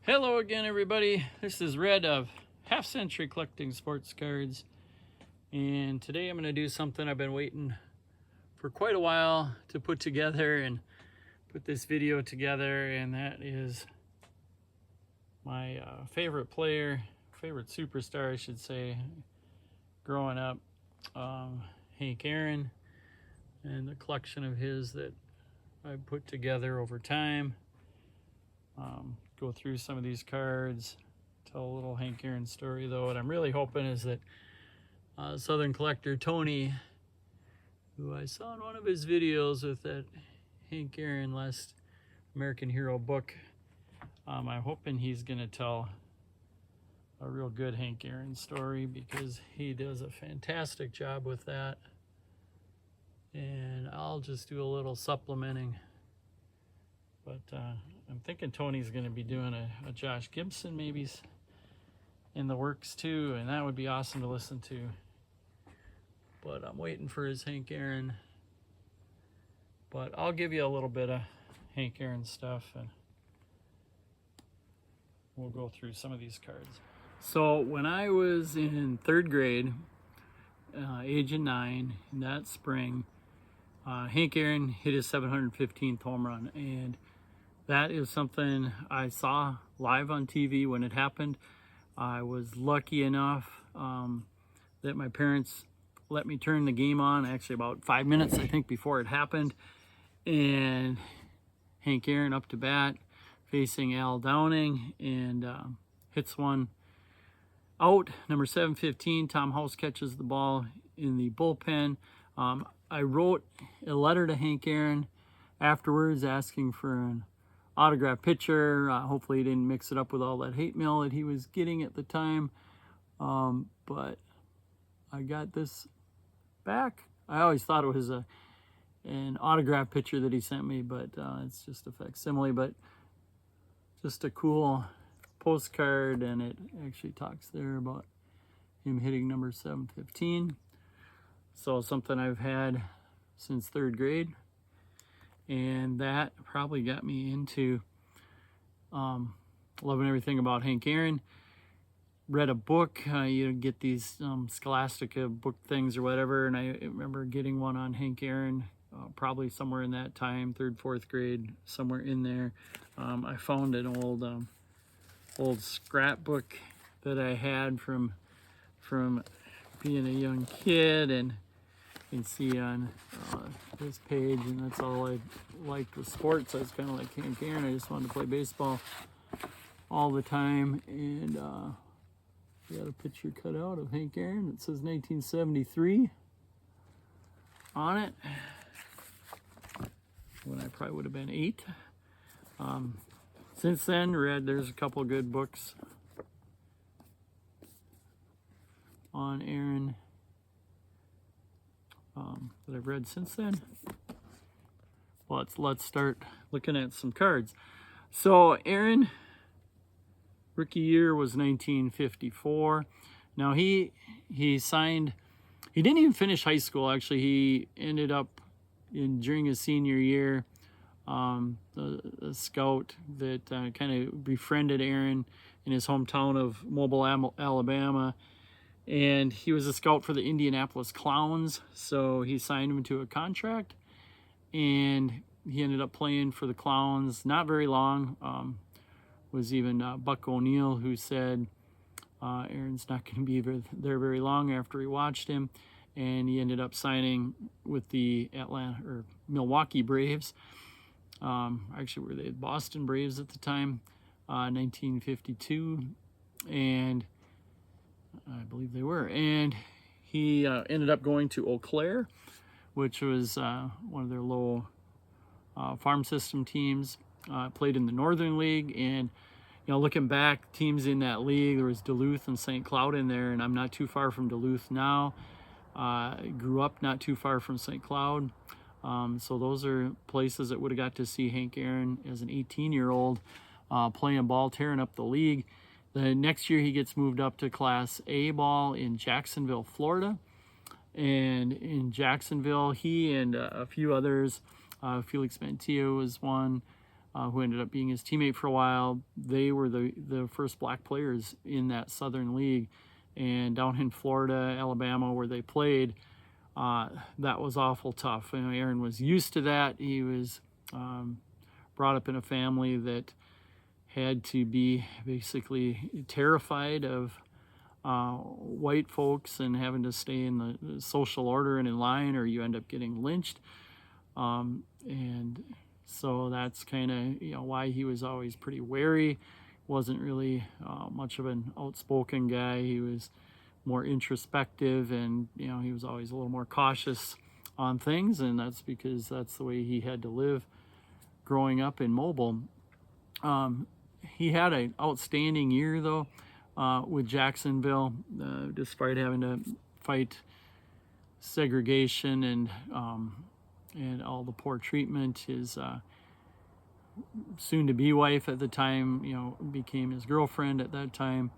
Hello again, everybody. This is Red of Half Century Collecting Sports Cards, and today I'm going to do something I've been waiting for quite a while to put together and put this video together, and that is my favorite player, favorite superstar I should say, growing up, Hank Aaron, and the collection of his that I've put together over time. Go through some of these cards, tell a little Hank Aaron story though. What I'm really hoping is that Southern Collector Tony, who I saw in one of his videos with that Hank Aaron Last American Hero book, I'm hoping he's gonna tell a real good Hank Aaron story, because he does a fantastic job with that. And I'll just do a little supplementing. But I'm thinking Tony's going to be doing a Josh Gibson maybe in the works too, and that would be awesome to listen to. But I'm waiting for his Hank Aaron. But I'll give you a little bit of Hank Aaron stuff, and we'll go through some of these cards. So when I was in third grade, age of 9, in that spring, Hank Aaron hit his 715th home run, and that is something I saw live on TV when it happened. I was lucky enough that my parents let me turn the game on, actually about 5 minutes, I think, before it happened. And Hank Aaron up to bat, facing Al Downing, and hits one out. Number 715, Tom House catches the ball in the bullpen. I wrote a letter to Hank Aaron afterwards asking for an autograph picture. Hopefully he didn't mix it up with all that hate mail that he was getting at the time. But I got this back. I always thought it was an autograph picture that he sent me, but it's just a facsimile. But just a cool postcard, and it actually talks there about him hitting number 715. So something I've had since third grade, and that probably got me into loving everything about Hank Aaron. Read a book, you get these Scholastica book things or whatever, and I remember getting one on Hank Aaron, probably somewhere in that time, third, fourth grade, somewhere in there. I found an old scrapbook that I had from being a young kid, and you can see on this page, and that's all I liked with sports. I was kind of like Hank Aaron. I just wanted to play baseball all the time, and we got a picture cut out of Hank Aaron. It says 1973 on it, when I probably would have been 8. Since then, there's a couple good books on Aaron that I've read since then. Let's start looking at some cards. So Aaron, rookie year was 1954. Now he signed, he didn't even finish high school actually. He ended up during his senior year, a scout that kind of befriended Aaron in his hometown of Mobile, Alabama. And he was a scout for the Indianapolis Clowns, so he signed him to a contract, and he ended up playing for the Clowns not very long. Was even Buck O'Neill, who said Aaron's not going to be there very long after he watched him, and he ended up signing with the Milwaukee Braves. Actually, were they the Boston Braves at the time, 1952, and I believe they were. And he ended up going to Eau Claire, which was one of their low farm system teams. Played in the Northern League, and looking back, teams in that league, there was Duluth and St. Cloud in there, and I'm not too far from Duluth now. Grew up not too far from St. Cloud. So those are places that would have got to see Hank Aaron as an 18-year-old playing ball, tearing up the league. The next year he gets moved up to Class A ball in Jacksonville, Florida. And in Jacksonville, he and a few others, Felix Mantilla was one, who ended up being his teammate for a while. They were the first black players in that Southern League. And down in Florida, Alabama, where they played, that was awful tough. You know, Aaron was used to that. He was brought up in a family that had to be basically terrified of white folks and having to stay in the social order and in line, or you end up getting lynched. And so that's kind of, you know, why he was always pretty wary. Wasn't really much of an outspoken guy. He was more introspective, and you know, he was always a little more cautious on things, and that's because that's the way he had to live growing up in Mobile. He had an outstanding year though with Jacksonville, despite having to fight segregation and all the poor treatment. His soon-to-be wife at the time, you know, became his girlfriend at that time.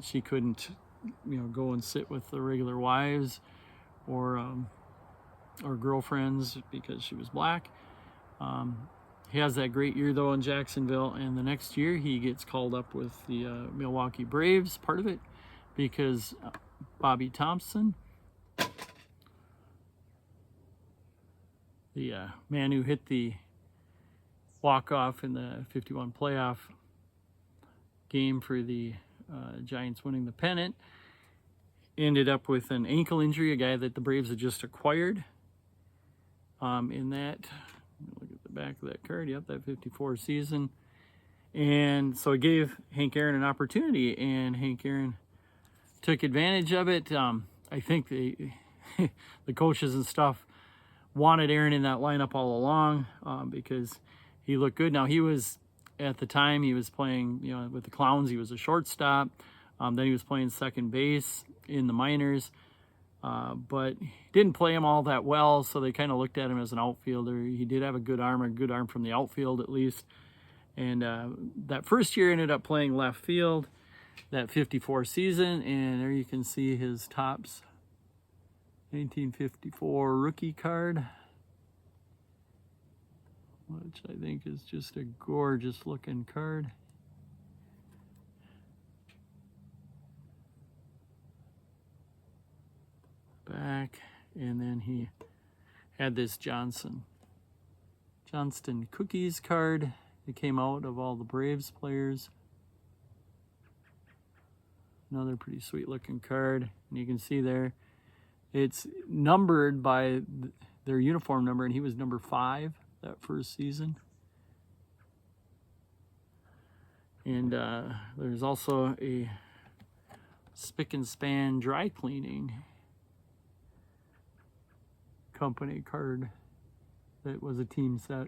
She couldn't, you know, go and sit with the regular wives or girlfriends because she was black. He has that great year though in Jacksonville, and the next year he gets called up with the Milwaukee Braves, part of it because Bobby Thompson, the man who hit the walk-off in the 51 playoff game for the Giants winning the pennant, ended up with an ankle injury, a guy that the Braves had just acquired. In that, look at the back of that card, yep, that 54 season. And so it gave Hank Aaron an opportunity, and Hank Aaron took advantage of it. I think the coaches and stuff wanted Aaron in that lineup all along because he looked good. Now, he was, at the time, he was playing, you know, with the Clowns. He was a shortstop. Then he was playing second base in the minors. But he didn't play him all that well, so they kind of looked at him as an outfielder. He did have a good arm from the outfield at least. And that first year ended up playing left field, that 54 season. And there you can see his Topps 1954 rookie card, which I think is just a gorgeous looking card. Back, and then he had this Johnston Cookies card that came out of all the Braves players. Another pretty sweet looking card, and you can see there it's numbered by their uniform number, and he was number 5 that first season. And there's also a Spick and Span dry cleaning company card that was a team set.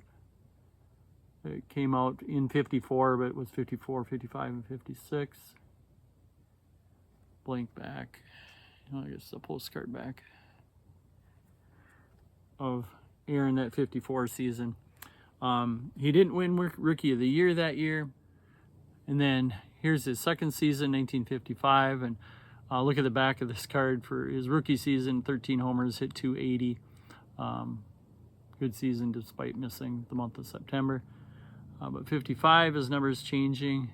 It came out in 54, but it was 54, 55, and 56. Blank back. I guess a postcard back of Aaron that 54 season. He didn't win Rookie of the Year that year. And then here's his second season, 1955. And look at the back of this card for his rookie season, 13 homers, hit 280. Good season despite missing the month of September. But 55, his numbers changing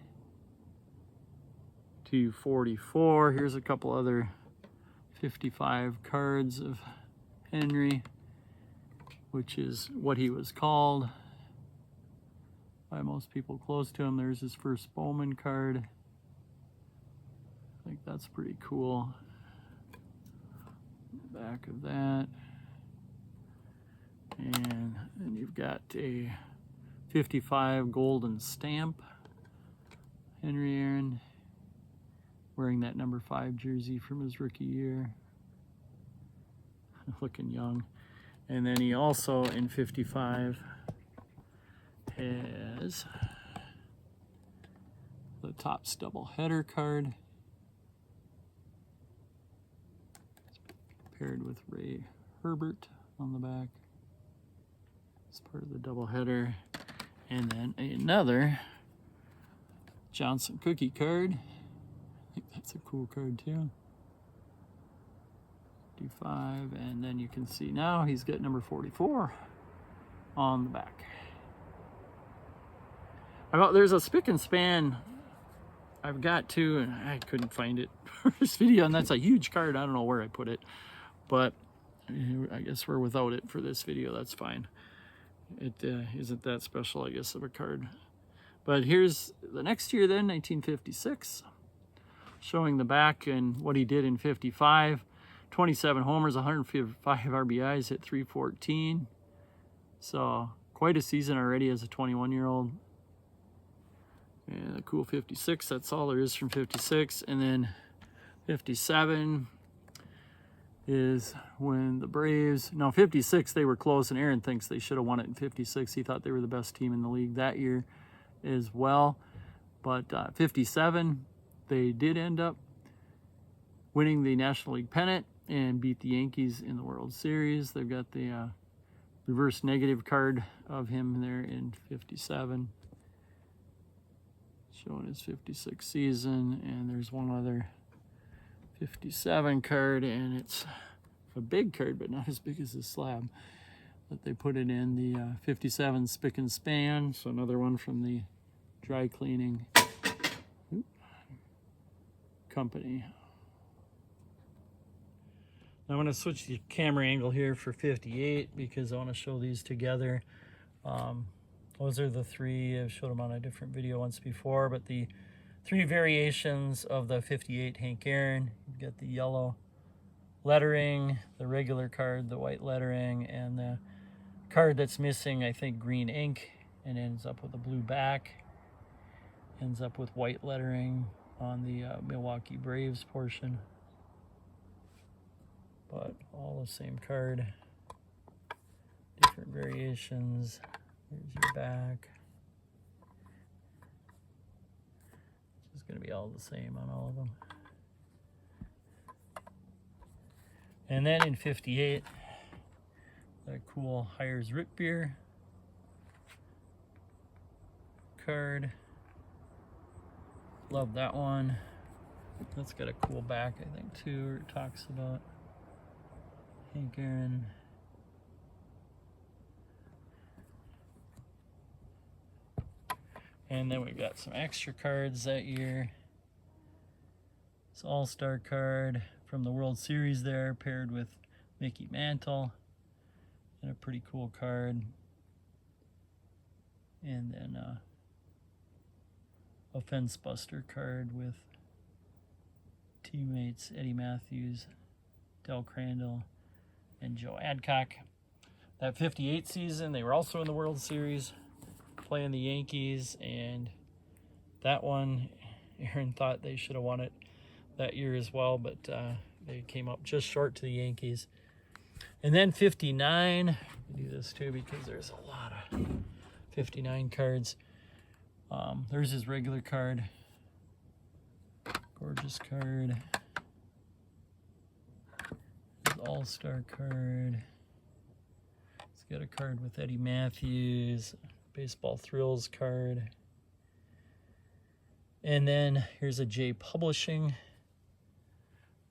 to 44. Here's a couple other 55 cards of Henry, which is what he was called by most people close to him. There's his first Bowman card. I think that's pretty cool. Back of that. And then you've got a 55 golden stamp. Henry Aaron wearing that number 5 jersey from his rookie year. Looking young. And then he also, in 55, has the Topps doubleheader card. It's paired with Ray Herbert on the back. It's part of the doubleheader. And then another Johnston cookie card. I think that's a cool card too. 55, and then you can see now he's got number 44 on the back. There's a spick and span I've got to, and I couldn't find it for this video, and that's a huge card. I don't know where I put it, but I guess we're without it for this video. That's fine. It isn't that special, I guess, of a card. But here's the next year then, 1956, showing the back and what he did in 55. 27 homers, 155 RBIs, hit 314. So quite a season already as a 21-year-old. And a cool 56, that's all there is from 56. And then 57 is when the Braves, now 56, they were close, and Aaron thinks they should have won it in 56. He thought they were the best team in the league that year as well. But 57, they did end up winning the National League pennant and beat the Yankees in the World Series. They've got the reverse negative card of him there in 57. Showing his 56 season, and there's one other 57 card, and it's a big card, but not as big as this slab. But they put it in the 57 spick and span, so another one from the dry cleaning company. Now I'm going to switch the camera angle here for 58 because I want to show these together. Those are the three. I've showed them on a different video once before, but the three variations of the 58 Hank Aaron. You've got the yellow lettering, the regular card, the white lettering, and the card that's missing, I think, green ink, and ends up with a blue back. Ends up with white lettering on the Milwaukee Braves portion. But all the same card. Different variations. Here's your back. It's going to be all the same on all of them. And then in 58, that cool Hires root beer card. Love that one. That's got a cool back, I think, too, where it talks about Hank Aaron. And then we've got some extra cards that year. It's All-Star card from the World Series there, paired with Mickey Mantle. And a pretty cool card. And then a fence buster card with teammates Eddie Matthews, Del Crandall, and Joe Adcock. That 58 season, they were also in the World Series, playing the Yankees, and that one, Aaron thought they should have won it that year as well, but they came up just short to the Yankees. And then 59, I do this too because there's a lot of 59 cards. There's his regular card, gorgeous card. His All-Star card. It's got a card with Eddie Matthews. Baseball Thrills card. And then here's a J Publishing.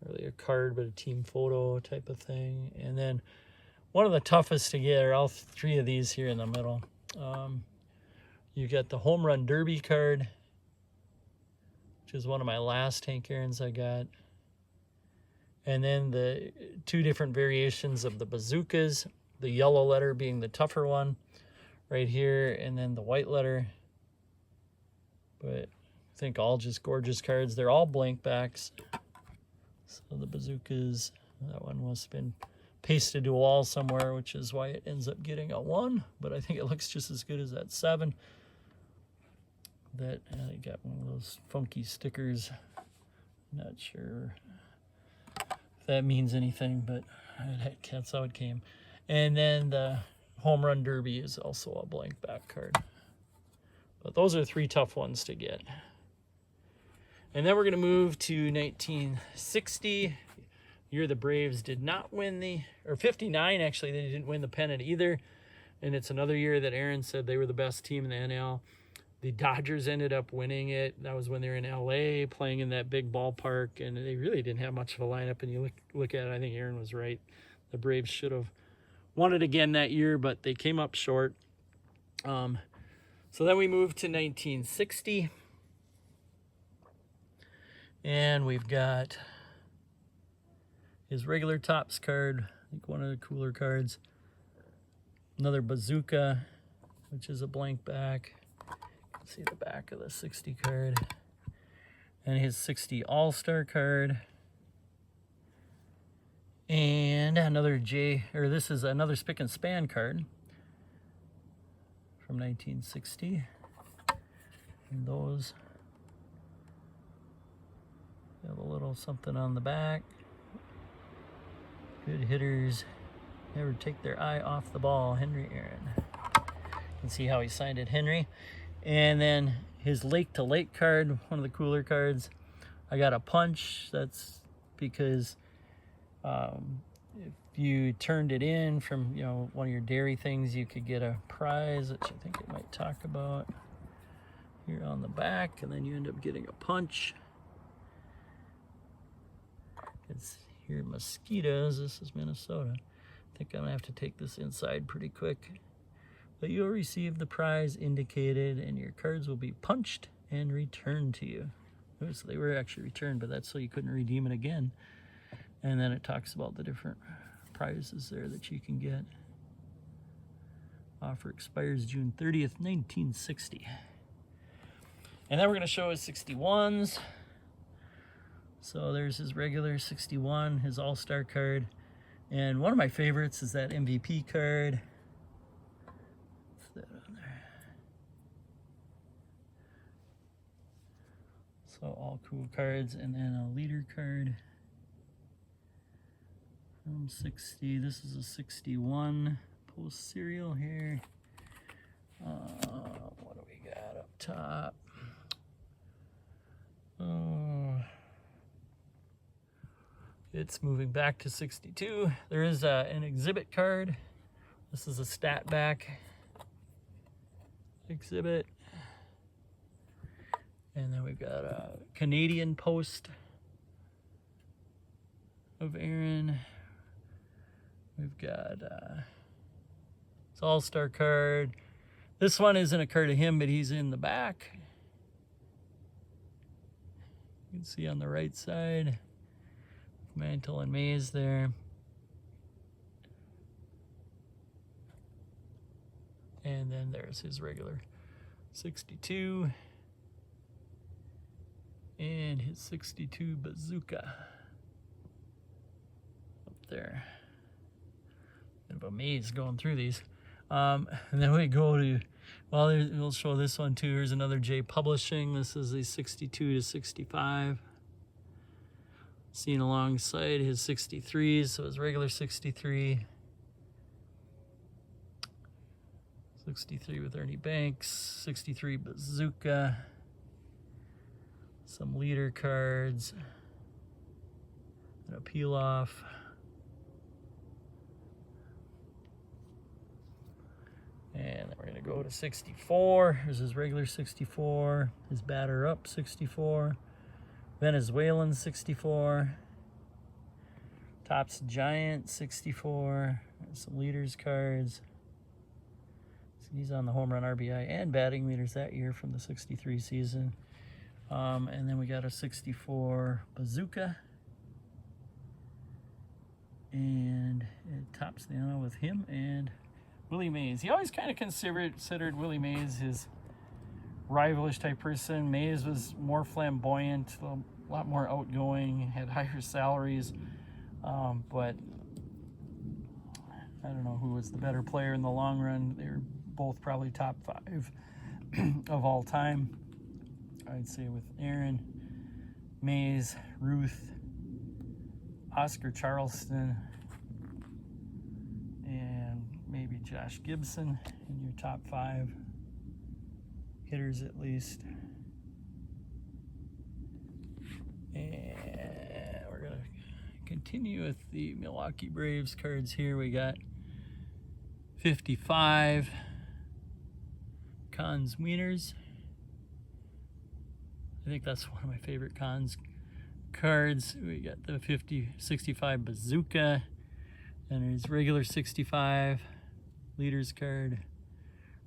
Really a card, but a team photo type of thing. And then one of the toughest to get are all three of these here in the middle. You got the Home Run Derby card, which is one of my last Hank Aaron's I got. And then the two different variations of the bazookas, the yellow letter being the tougher one right here, and then the white letter. But I think all just gorgeous cards. They're all blank backs. So the bazookas, that one must have been pasted to a wall somewhere, which is why it ends up getting a 1, but I think it looks just as good as that 7. That I got one of those funky stickers. Not sure if that means anything, but that's how it came. And then the Home Run Derby is also a blank back card. But those are 3 tough ones to get. And then we're going to move to 1960. Year the Braves did not win the, or 59 actually, they didn't win the pennant either. And it's another year that Aaron said they were the best team in the NL. The Dodgers ended up winning it. That was when they were in LA playing in that big ballpark, and they really didn't have much of a lineup. And you look at it, I think Aaron was right. The Braves should have won it again that year, but they came up short. So then we move to 1960. And we've got his regular Topps card, I think one of the cooler cards. Another Bazooka, which is a blank back. You can see the back of the 60 card. And his 60 All-Star card. And another this is another Spick and Span card from 1960. And those have a little something on the back. Good hitters never take their eye off the ball. Henry Aaron. You can see how he signed it, Henry. And then his Lake to Lake card, one of the cooler cards. I got a punch. That's because if you turned it in from one of your dairy things, you could get a prize, which I think it might talk about here on the back, and then you end up getting a punch. It's here mosquitoes. This is Minnesota. I think I'm gonna have to take this inside pretty quick. But you'll receive the prize indicated, and your cards will be punched and returned to you. Notice they were actually returned, but that's so you couldn't redeem it again. And then it talks about the different prizes there that you can get. Offer expires June 30th, 1960. And then we're gonna show his 61s. So there's his regular 61, his All-Star card. And one of my favorites is that MVP card. What's that on there? So all cool cards. And then a leader card from 60. This is a 61 post serial here. What do we got up top? It's moving back to 62. There is an exhibit card. This is a stat back exhibit. And then we've got a Canadian post of Aaron. We've got his All-Star card. This one isn't a card of him, but he's in the back. You can see on the right side. Mantle and Mays there. And then there's his regular 62. And his 62 Bazooka. Up there. Bit of a maze going through these. And then we go to, well, we'll show this one too. Here's another J Publishing. This is the 62 to 65. Seen alongside his 63s, so his regular 63. 63 with Ernie Banks, 63 Bazooka. Some leader cards. And a peel off. And then we're gonna go to 64. Here's his regular 64, his batter up 64. Venezuelan 64, Topps Giant 64, some leaders cards. So he's on the home run, RBI, and batting leaders that year from the 63 season. And then we got a 64 Bazooka. And it tops the honor with him and Willie Mays. He always kind of considered Willie Mays his rivalish type person. Mays was more flamboyant, a lot more outgoing, had higher salaries, but I don't know who was the better player in the long run. They were both probably top 5 of all time. I'd say with Aaron, Mays, Ruth, Oscar Charleston, and maybe Josh Gibson in your top 5 hitters at least. And we're gonna continue with the Milwaukee Braves cards here. We got 55 Cons Wieners. I think that's one of my favorite Cons cards. We got the 65 Bazooka, and his regular 65 leaders card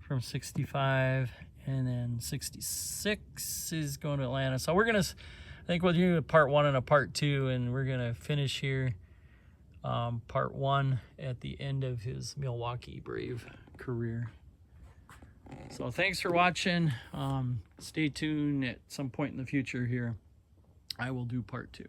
from 65, And then 66 is going to Atlanta. So we're going to, I think we'll do a part 1 and a part 2, and we're going to finish here part 1 at the end of his Milwaukee Brave career. So thanks for watching. Stay tuned. At some point in the future here, I will do part 2.